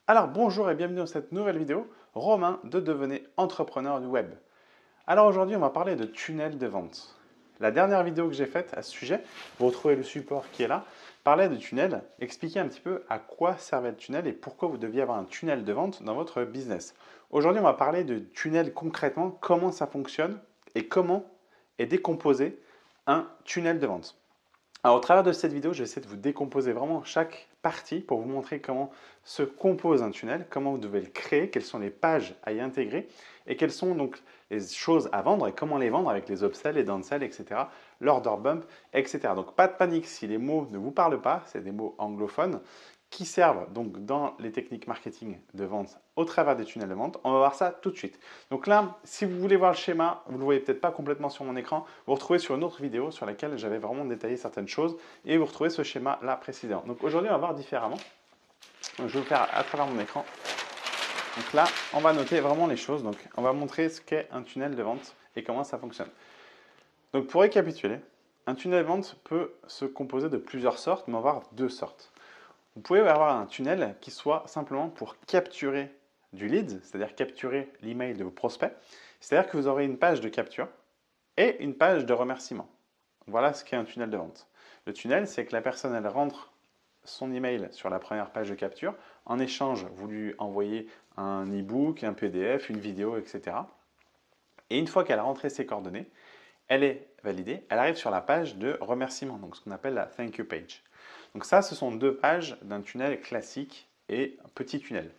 Alors bonjour et bienvenue dans cette nouvelle vidéo, Romain de Devenez entrepreneur du web. Alors aujourd'hui on va parler de tunnel de vente. La dernière vidéo que j'ai faite à ce sujet, vous retrouvez le support qui est là, parlait de tunnel, expliquait un petit peu à quoi servait le tunnel et pourquoi vous deviez avoir un tunnel de vente dans votre business. Aujourd'hui on va parler de tunnel concrètement, comment ça fonctionne et comment est décomposé un tunnel de vente. Alors, au travers de cette vidéo, je vais essayer de vous décomposer vraiment chaque partie pour vous montrer comment se compose un tunnel, comment vous devez le créer, quelles sont les pages à y intégrer et quelles sont donc les choses à vendre et comment les vendre avec les upsells, les downsells, etc., l'order bump, etc. Donc, pas de panique si les mots ne vous parlent pas, c'est des mots anglophones qui servent donc dans les techniques marketing de vente au travers des tunnels de vente. On va voir ça tout de suite. Donc là, si vous voulez voir le schéma, vous ne le voyez peut-être pas complètement sur mon écran, vous retrouvez sur une autre vidéo sur laquelle j'avais vraiment détaillé certaines choses et vous retrouvez ce schéma là précédent. Donc aujourd'hui, on va voir différemment. Donc, je vais vous faire à travers mon écran. Donc là, on va noter vraiment les choses. Donc on va montrer ce qu'est un tunnel de vente et comment ça fonctionne. Donc pour récapituler, un tunnel de vente peut se composer de plusieurs sortes, mais on va avoir deux sortes. Vous pouvez avoir un tunnel qui soit simplement pour capturer du lead, c'est-à-dire capturer l'email de vos prospects. C'est-à-dire que vous aurez une page de capture et une page de remerciement. Voilà ce qu'est un tunnel de vente. Le tunnel, c'est que la personne, elle rentre son email sur la première page de capture. En échange, vous lui envoyez un e-book, un PDF, une vidéo, etc. Et une fois qu'elle a rentré ses coordonnées, elle est validée, elle arrive sur la page de remerciement, donc ce qu'on appelle la thank you page. Donc ça, ce sont deux pages d'un tunnel classique et un petit tunnel.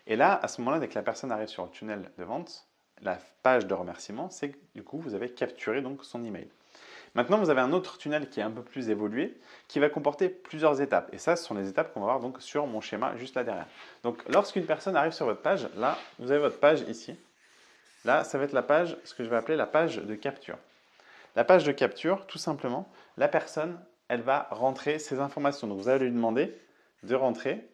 Et là, à ce moment-là, dès que la personne arrive sur le tunnel de vente, la page de remerciement, c'est que du coup, vous avez capturé donc son email. Maintenant, vous avez un autre tunnel qui est un peu plus évolué, qui va comporter plusieurs étapes. Et ça, ce sont les étapes qu'on va voir donc sur mon schéma juste là derrière. Donc, lorsqu'une personne arrive sur votre page, là, vous avez votre page ici. Là, ça va être la page, ce que je vais appeler la page de capture. La page de capture, tout simplement, la personne, elle va rentrer ses informations. Donc, vous allez lui demander de rentrer,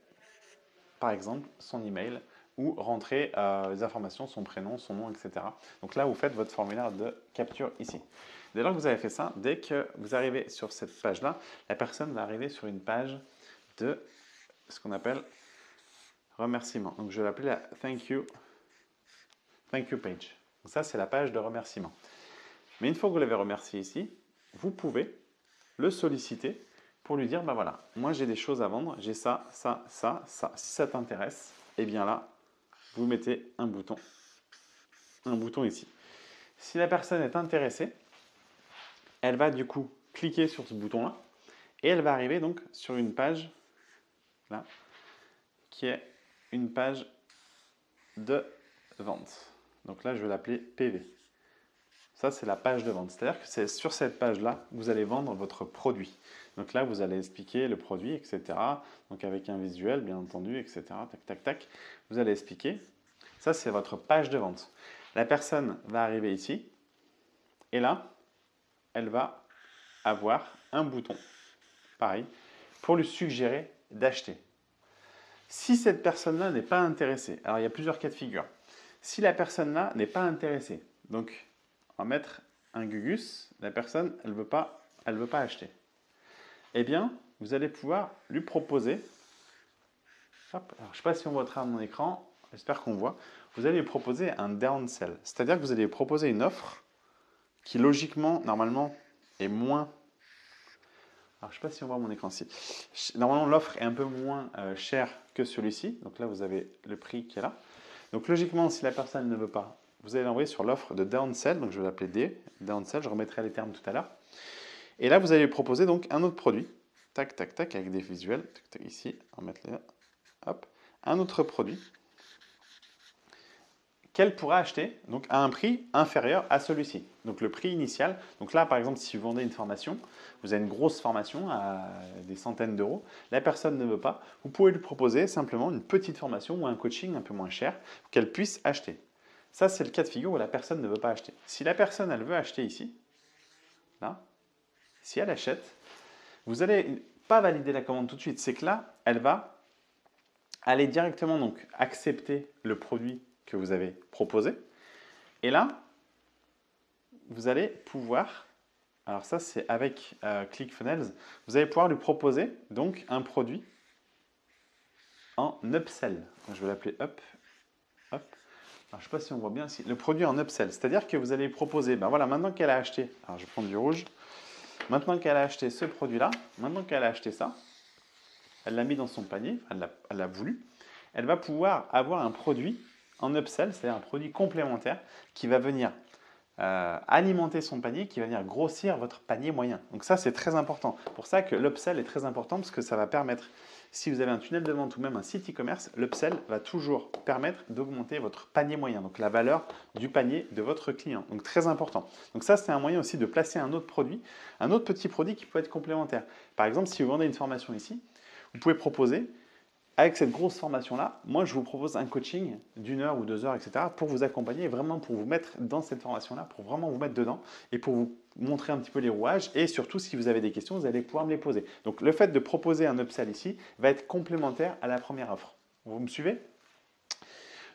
par exemple, son email ou rentrer les informations, son prénom, son nom, etc. Donc là, vous faites votre formulaire de capture ici. Dès lors que vous avez fait ça, dès que vous arrivez sur cette page-là, la personne va arriver sur une page de ce qu'on appelle remerciement. Donc, je vais l'appeler la thank you page. Donc ça, c'est la page de remerciement. Mais une fois que vous l'avez remercié ici, vous pouvez le solliciter pour lui dire, ben voilà, moi j'ai des choses à vendre, j'ai ça, ça, ça, ça. Si ça t'intéresse, eh bien là, vous mettez un bouton ici. Si la personne est intéressée, elle va du coup cliquer sur ce bouton-là et elle va arriver donc sur une page là, qui est une page de vente. Donc là, je vais l'appeler PV. Ça, c'est la page de vente. C'est-à-dire que c'est sur cette page-là que vous allez vendre votre produit. Donc là, vous allez expliquer le produit, etc. Donc avec un visuel, bien entendu, etc. Tac, tac, tac. Vous allez expliquer. Ça, c'est votre page de vente. La personne va arriver ici. Et là, elle va avoir un bouton, pareil, pour lui suggérer d'acheter. Si cette personne-là n'est pas intéressée, alors il y a plusieurs cas de figure. Si la personne-là n'est pas intéressée, donc on va mettre un gugus, la personne, elle veut pas acheter. Eh bien, vous allez pouvoir lui proposer, hop, alors, je ne sais pas si on voit à mon écran, j'espère qu'on voit, vous allez lui proposer un downsell. C'est-à-dire que vous allez lui proposer une offre qui logiquement, normalement, est moins... Alors, je ne sais pas si on voit mon écran ici. Normalement, l'offre est un peu moins chère que celui-ci. Donc là, vous avez le prix qui est là. Donc logiquement, si la personne ne veut pas, vous allez l'envoyer sur l'offre de downsell. Donc je vais l'appeler D, downsell. Je remettrai les termes tout à l'heure. Et là, vous allez lui proposer donc un autre produit. Tac, tac, tac, avec des visuels. Tac, tac, ici, on va mettre là. Hop. Un autre produit qu'elle pourra acheter donc à un prix inférieur à celui-ci. Donc le prix initial. Donc là, par exemple, si vous vendez une formation, vous avez une grosse formation à des centaines d'euros, la personne ne veut pas, vous pouvez lui proposer simplement une petite formation ou un coaching un peu moins cher pour qu'elle puisse acheter. Ça, c'est le cas de figure où la personne ne veut pas acheter. Si la personne, elle veut acheter ici, là, si elle achète, vous n'allez pas valider la commande tout de suite. C'est que là, elle va aller directement donc accepter le produit que vous avez proposé. Et là, vous allez pouvoir, alors ça c'est avec ClickFunnels, vous allez pouvoir lui proposer donc un produit en upsell. Donc, je vais l'appeler up. Alors, je ne sais pas si on voit bien ici. Le produit en upsell, c'est-à-dire que vous allez proposer, ben voilà, maintenant qu'elle a acheté, alors je vais prendre du rouge, maintenant qu'elle a acheté ce produit-là, maintenant qu'elle a acheté ça, elle l'a mis dans son panier, elle l'a voulu, elle va pouvoir avoir un produit en upsell, c'est-à-dire un produit complémentaire qui va venir alimenter son panier, qui va venir grossir votre panier moyen. Donc ça, c'est très important. C'est pour ça que l'upsell est très important parce que ça va permettre, si vous avez un tunnel de vente ou même un site e-commerce, l'upsell va toujours permettre d'augmenter votre panier moyen, donc la valeur du panier de votre client. Donc très important. Donc ça, c'est un moyen aussi de placer un autre produit, un autre petit produit qui peut être complémentaire. Par exemple, si vous vendez une formation ici, vous pouvez proposer, avec cette grosse formation-là, moi je vous propose un coaching d'1 heure ou 2 heures, etc. pour vous accompagner, vraiment pour vous mettre dans cette formation-là, pour vraiment vous mettre dedans et pour vous montrer un petit peu les rouages. Et surtout, si vous avez des questions, vous allez pouvoir me les poser. Donc le fait de proposer un upsell ici va être complémentaire à la première offre. Vous me suivez?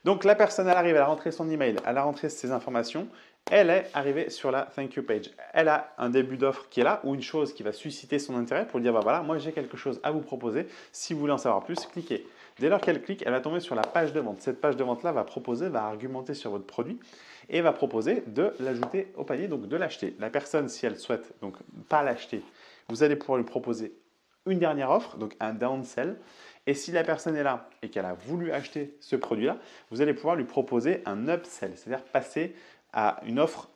Donc la personne, elle arrive, elle a rentré son email, elle a rentré ses informations, elle est arrivée sur la thank you page. Elle a un début d'offre qui est là ou une chose qui va susciter son intérêt pour lui dire bah voilà, moi j'ai quelque chose à vous proposer. Si vous voulez en savoir plus, cliquez. Dès lors qu'elle clique, elle va tomber sur la page de vente. Cette page de vente là va proposer, va argumenter sur votre produit et va proposer de l'ajouter au panier, donc de l'acheter. La personne, si elle souhaite donc pas l'acheter, vous allez pouvoir lui proposer une dernière offre, donc un downsell. Et si la personne est là et qu'elle a voulu acheter ce produit-là, vous allez pouvoir lui proposer un upsell, c'est-à-dire passer à une offre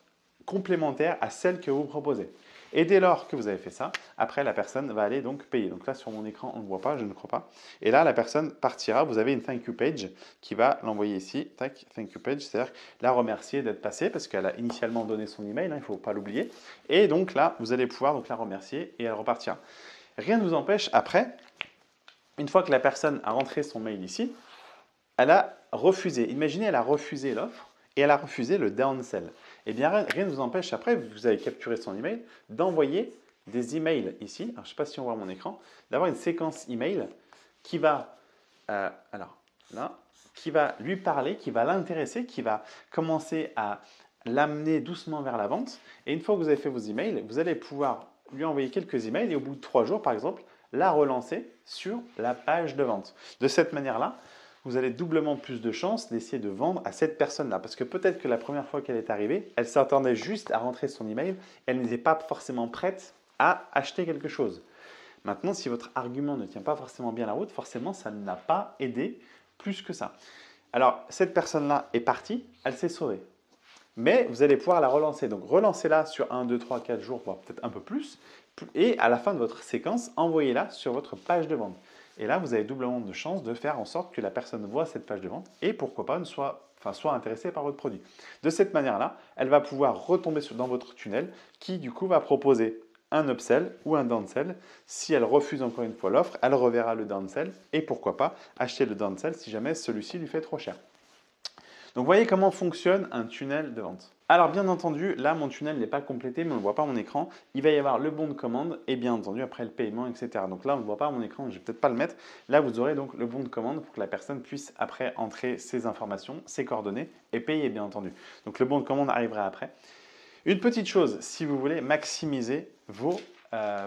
complémentaire à celle que vous proposez. Et dès lors que vous avez fait ça, après la personne va aller donc payer. Donc là sur mon écran on ne voit pas, je ne crois pas. Et là la personne partira, vous avez une thank you page qui va l'envoyer ici, tac, thank you page, c'est-à-dire la remercier d'être passée parce qu'elle a initialement donné son email, il ne faut pas l'oublier. Et donc là vous allez pouvoir donc la remercier et elle repartira. Rien ne vous empêche après, une fois que la personne a rentré son mail ici, elle a refusé. Imaginez, elle a refusé l'offre et elle a refusé le downsell. Eh bien, rien ne vous empêche après, vous avez capturé son email, d'envoyer des emails ici. Alors, je ne sais pas si on voit mon écran, d'avoir une séquence email qui va, qui va lui parler, qui va l'intéresser, qui va commencer à l'amener doucement vers la vente. Et une fois que vous avez fait vos emails, vous allez pouvoir lui envoyer quelques emails et au bout de 3 jours, par exemple, la relancer sur la page de vente. De cette manière-là, vous avez doublement plus de chances d'essayer de vendre à cette personne-là. Parce que peut-être que la première fois qu'elle est arrivée, elle s'attendait juste à rentrer son email, elle n'était pas forcément prête à acheter quelque chose. Maintenant, si votre argument ne tient pas forcément bien la route, forcément, ça n'a pas aidé plus que ça. Alors, cette personne-là est partie, elle s'est sauvée. Mais vous allez pouvoir la relancer. Donc, relancez-la sur 1, 2, 3, 4 jours, voire peut-être un peu plus. Et à la fin de votre séquence, envoyez-la sur votre page de vente. Et là, vous avez doublement de chances de faire en sorte que la personne voit cette page de vente et pourquoi pas soit intéressée par votre produit. De cette manière-là, elle va pouvoir retomber dans votre tunnel qui du coup va proposer un upsell ou un downsell. Si elle refuse encore une fois l'offre, elle reverra le downsell et pourquoi pas acheter le downsell si jamais celui-ci lui fait trop cher. Donc, voyez comment fonctionne un tunnel de vente. Alors, bien entendu, là, mon tunnel n'est pas complété, mais on ne le voit pas à mon écran. Il va y avoir le bon de commande et bien entendu, après le paiement, etc. Donc là, on ne le voit pas à mon écran, je ne vais peut-être pas le mettre. Là, vous aurez donc le bon de commande pour que la personne puisse après entrer ses informations, ses coordonnées et payer, bien entendu. Donc, le bon de commande arrivera après. Une petite chose, si vous voulez maximiser vos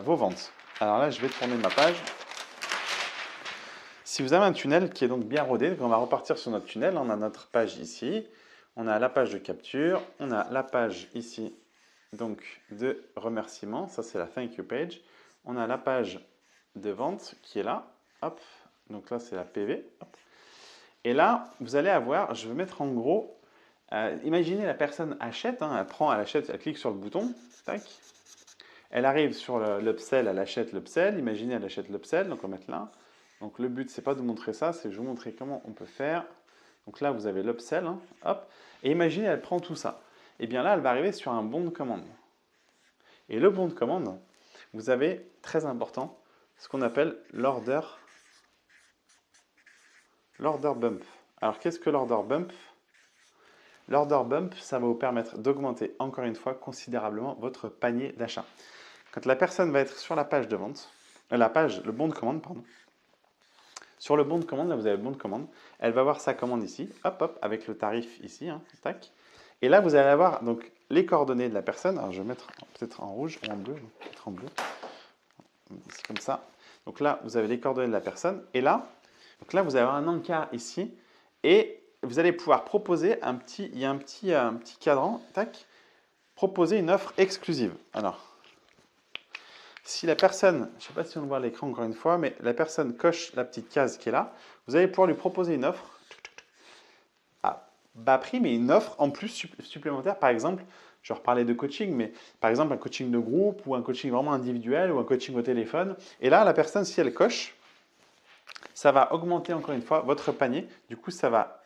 ventes. Alors là, je vais tourner ma page. Si vous avez un tunnel qui est donc bien rodé, donc on va repartir sur notre tunnel. On a notre page ici, on a la page de capture, on a la page ici donc de remerciement, ça c'est la thank you page. On a la page de vente qui est là, hop, donc là c'est la PV. Hop. Et là, vous allez avoir, je vais mettre en gros, imaginez la personne achète, hein, elle achète, elle clique sur le bouton, tac. Elle arrive sur l'upsell, elle achète l'upsell, imaginez elle achète l'upsell, donc on va mettre là. Donc le but, c'est pas de vous montrer ça, c'est de vous montrer comment on peut faire. Donc là, vous avez l'upsell, hein, hop. Et imaginez, elle prend tout ça. Et bien là, elle va arriver sur un bon de commande. Et le bon de commande, vous avez, très important, ce qu'on appelle l'order bump. Alors, qu'est-ce que l'order bump? L'order bump, ça va vous permettre d'augmenter, encore une fois, considérablement votre panier d'achat. Quand la personne va être sur la page de vente, le bon de commande, pardon, sur le bon de commande, là vous avez le bon de commande, elle va voir sa commande ici, hop, hop, avec le tarif ici, hein, tac. Et là, vous allez avoir donc les coordonnées de la personne. Alors, je vais mettre peut-être en rouge ou en bleu, peut-être en bleu. C'est comme ça. Donc là, vous avez les coordonnées de la personne. Et là, Donc là, vous avez un encart ici et vous allez pouvoir proposer il y a un petit cadran, tac, proposer une offre exclusive. Alors, si la personne, je ne sais pas si on le voit à l'écran encore une fois, mais la personne coche la petite case qui est là, vous allez pouvoir lui proposer une offre à bas prix, mais une offre en plus supplémentaire. Par exemple, je vais reparler de coaching, mais par exemple un coaching de groupe ou un coaching vraiment individuel ou un coaching au téléphone. Et là, la personne, si elle coche, ça va augmenter encore une fois votre panier. Du coup, ça va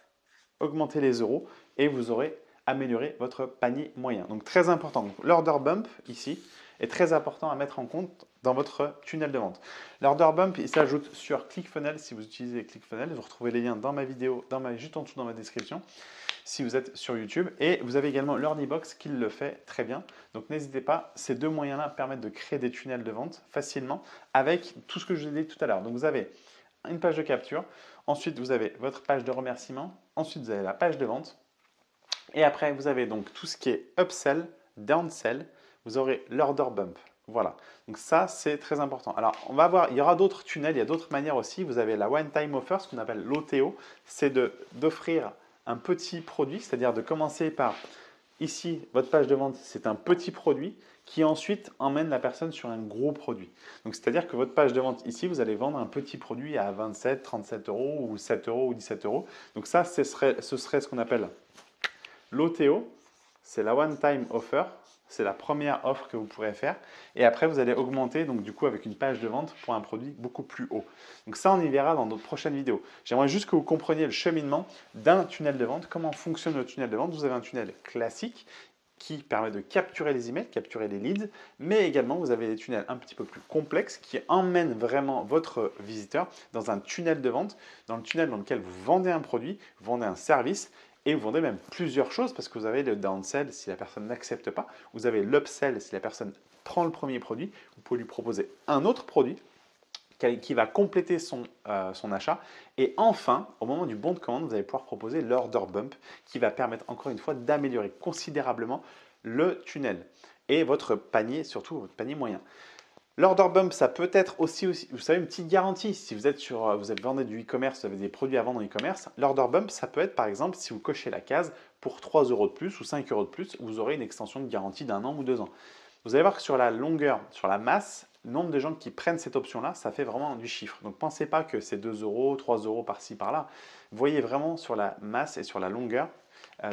augmenter les euros et vous aurez amélioré votre panier moyen. Donc très important. L'order bump ici est très important à mettre en compte dans votre tunnel de vente. L'order bump, il s'ajoute sur ClickFunnels si vous utilisez ClickFunnels. Vous retrouvez les liens dans ma vidéo, juste en dessous dans ma description si vous êtes sur YouTube. Et vous avez également l'Earnybox qui le fait très bien. Donc n'hésitez pas, ces deux moyens-là permettent de créer des tunnels de vente facilement avec tout ce que je vous ai dit tout à l'heure. Donc vous avez une page de capture, ensuite vous avez votre page de remerciement, ensuite vous avez la page de vente et après vous avez donc tout ce qui est upsell, downsell, vous aurez l'order bump. Voilà, donc ça c'est très important. Alors on va voir, il y aura d'autres tunnels, il y a d'autres manières aussi. Vous avez la one time offer, ce qu'on appelle l'OTO, c'est d'offrir un petit produit, c'est-à-dire de commencer par ici, votre page de vente, c'est un petit produit qui ensuite emmène la personne sur un gros produit. Donc, c'est-à-dire que votre page de vente ici, vous allez vendre un petit produit à 27, 37 euros ou 7 euros ou 17 euros. Donc, ça, ce serait ce qu'on appelle l'OTO. C'est la One Time Offer. C'est la première offre que vous pourrez faire. Et après, vous allez augmenter, donc du coup, avec une page de vente pour un produit beaucoup plus haut. Donc ça, on y verra dans d'autres prochaines vidéos. J'aimerais juste que vous compreniez le cheminement d'un tunnel de vente. Comment fonctionne le tunnel de vente? Vous avez un tunnel classique qui permet de capturer les emails, capturer les leads, mais également vous avez des tunnels un petit peu plus complexes qui emmènent vraiment votre visiteur dans un tunnel de vente, dans le tunnel dans lequel vous vendez un produit, vous vendez un service et vous vendez même plusieurs choses parce que vous avez le downsell si la personne n'accepte pas, vous avez l'upsell si la personne prend le premier produit, vous pouvez lui proposer un autre produit qui va compléter son achat. Et enfin, au moment du bon de commande, vous allez pouvoir proposer l'order bump qui va permettre encore une fois d'améliorer considérablement le tunnel et votre panier, surtout votre panier moyen. L'order bump, ça peut être aussi, vous savez, une petite garantie. Si vous êtes vous vendez du e-commerce, vous avez des produits à vendre en e-commerce, l'order bump, ça peut être par exemple si vous cochez la case pour 3 euros de plus ou 5 euros de plus, vous aurez une extension de garantie d'un an ou 2 ans. Vous allez voir que sur la longueur, sur la masse, le nombre de gens qui prennent cette option-là, ça fait vraiment du chiffre. Donc, pensez pas que c'est 2 euros, 3 euros par-ci, par-là. Voyez vraiment sur la masse et sur la longueur,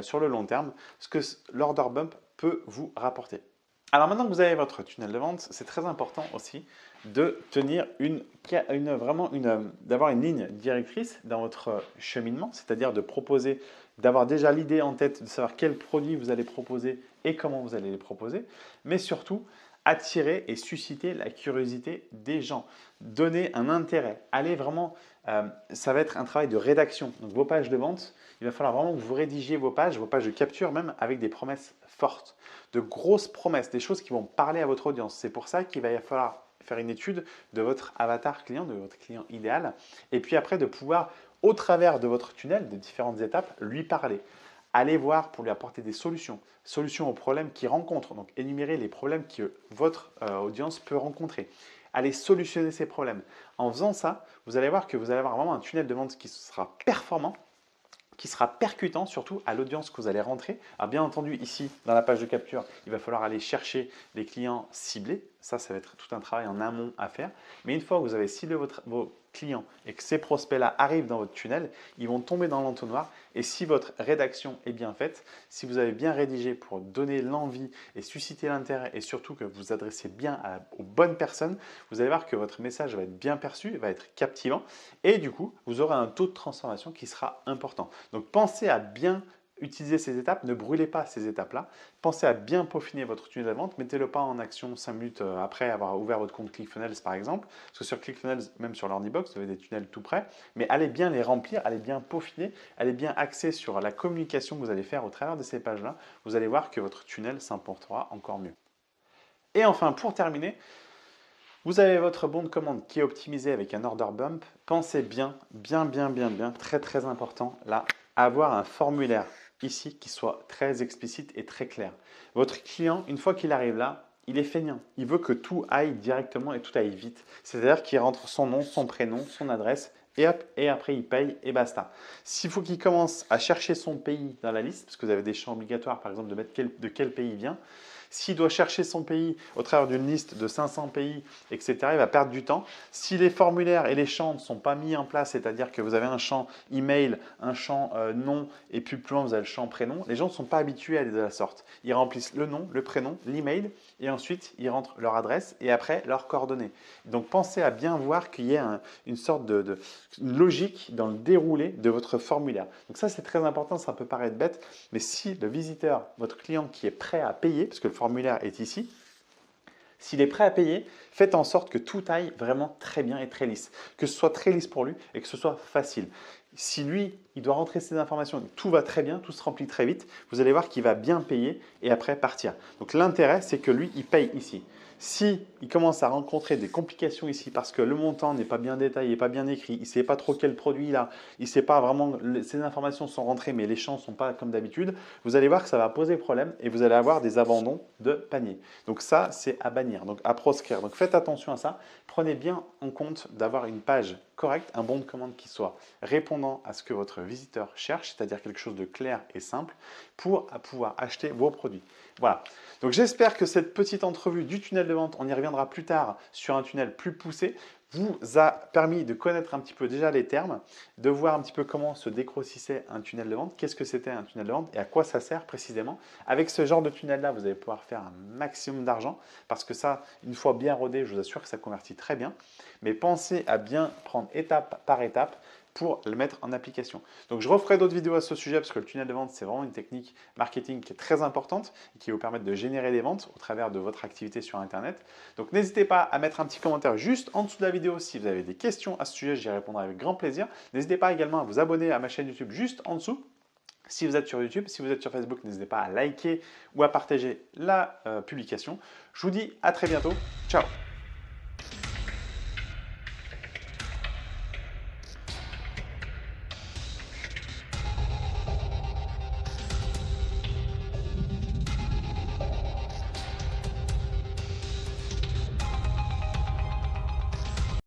sur le long terme, ce que l'order bump peut vous rapporter. Alors maintenant que vous avez votre tunnel de vente, c'est très important aussi de tenir d'avoir une ligne directrice dans votre cheminement, c'est-à-dire de proposer, d'avoir déjà l'idée en tête de savoir quels produits vous allez proposer et comment vous allez les proposer, mais surtout attirer et susciter la curiosité des gens, donner un intérêt, aller vraiment, ça va être un travail de rédaction. Donc vos pages de vente, il va falloir vraiment que vous rédigiez vos pages de capture même avec des promesses fortes, de grosses promesses, des choses qui vont parler à votre audience. C'est pour ça qu'il va falloir faire une étude de votre avatar client, de votre client idéal, et puis après de pouvoir, au travers de votre tunnel, de différentes étapes, lui parler. Allez voir pour lui apporter des solutions, solutions aux problèmes qu'il rencontre. Donc, énumérer les problèmes que votre audience peut rencontrer. Allez solutionner ces problèmes. En faisant ça, vous allez voir que vous allez avoir vraiment un tunnel de vente qui sera performant, qui sera percutant surtout à l'audience que vous allez rentrer. Alors bien entendu, ici, dans la page de capture, il va falloir aller chercher les clients ciblés. Ça va être tout un travail en amont à faire. Mais une fois que vous avez ciblé vos clients et que ces prospects-là arrivent dans votre tunnel, ils vont tomber dans l'entonnoir. Et si votre rédaction est bien faite, si vous avez bien rédigé pour donner l'envie et susciter l'intérêt et surtout que vous adressez bien aux bonnes personnes, vous allez voir que votre message va être bien perçu, va être captivant et du coup, vous aurez un taux de transformation qui sera important. Donc pensez à bien utiliser ces étapes, ne brûlez pas ces étapes-là. Pensez à bien peaufiner votre tunnel de vente, mettez-le pas en action 5 minutes après avoir ouvert votre compte ClickFunnels par exemple, parce que sur ClickFunnels, même sur l'Earnybox, vous avez des tunnels tout prêts, mais allez bien les remplir, allez bien peaufiner, allez bien axer sur la communication que vous allez faire au travers de ces pages-là, vous allez voir que votre tunnel s'importera encore mieux. Et enfin, pour terminer, vous avez votre bon de commande qui est optimisé avec un order bump. Pensez bien, très important là, à avoir un formulaire ici qui soit très explicite et très clair. Votre client, une fois qu'il arrive là, il est feignant. Il veut que tout aille directement et tout aille vite. C'est-à-dire qu'il rentre son nom, son prénom, son adresse et hop, et après il paye et basta. S'il faut qu'il commence à chercher son pays dans la liste, parce que vous avez des champs obligatoires par exemple de mettre de quel pays il vient, s'il doit chercher son pays au travers d'une liste de 500 pays, etc., il va perdre du temps. Si les formulaires et les champs ne sont pas mis en place, c'est-à-dire que vous avez un champ email, un champ nom, et puis plus loin vous avez le champ prénom, les gens ne sont pas habitués à aller de la sorte. Ils remplissent le nom, le prénom, l'email, et ensuite ils rentrent leur adresse et après leurs coordonnées. Donc pensez à bien voir qu'il y ait une sorte une logique dans le déroulé de votre formulaire. Donc ça c'est très important, ça peut paraître bête, mais si le visiteur, votre client qui est prêt à payer, parce que le formulaire est ici, s'il est prêt à payer, faites en sorte que tout aille vraiment très bien et très lisse. Que ce soit très lisse pour lui et que ce soit facile. Si lui, il doit rentrer ses informations, tout va très bien, tout se remplit très vite, vous allez voir qu'il va bien payer et après partir. Donc l'intérêt, c'est que lui, il paye ici. Si il commence à rencontrer des complications ici parce que le montant n'est pas bien détaillé, pas bien écrit, il ne sait pas trop quel produit il a, il ne sait pas vraiment, ces informations sont rentrées mais les champs ne sont pas comme d'habitude, vous allez voir que ça va poser problème et vous allez avoir des abandons de panier. Donc ça, c'est à bannir, donc à proscrire. Donc faites attention à ça, prenez bien en compte d'avoir une page correcte, un bon de commande qui soit répondant à ce que votre visiteur cherche, c'est-à-dire quelque chose de clair et simple pour pouvoir acheter vos produits. Voilà. Donc j'espère que cette petite entrevue du tunnel de vente, on y reviendra plus tard sur un tunnel plus poussé, vous a permis de connaître un petit peu déjà les termes, de voir un petit peu comment se dégrossissait un tunnel de vente, qu'est-ce que c'était un tunnel de vente et à quoi ça sert précisément. Avec ce genre de tunnel-là, vous allez pouvoir faire un maximum d'argent parce que ça, une fois bien rodé, je vous assure que ça convertit très bien. Mais pensez à bien prendre étape par étape pour le mettre en application. Donc je referai d'autres vidéos à ce sujet parce que le tunnel de vente, c'est vraiment une technique marketing qui est très importante et qui va vous permettre de générer des ventes au travers de votre activité sur Internet. Donc n'hésitez pas à mettre un petit commentaire juste en dessous de la vidéo si vous avez des questions à ce sujet, j'y répondrai avec grand plaisir. N'hésitez pas également à vous abonner à ma chaîne YouTube juste en dessous. Si vous êtes sur YouTube, si vous êtes sur Facebook, n'hésitez pas à liker ou à partager la publication. Je vous dis à très bientôt. Ciao!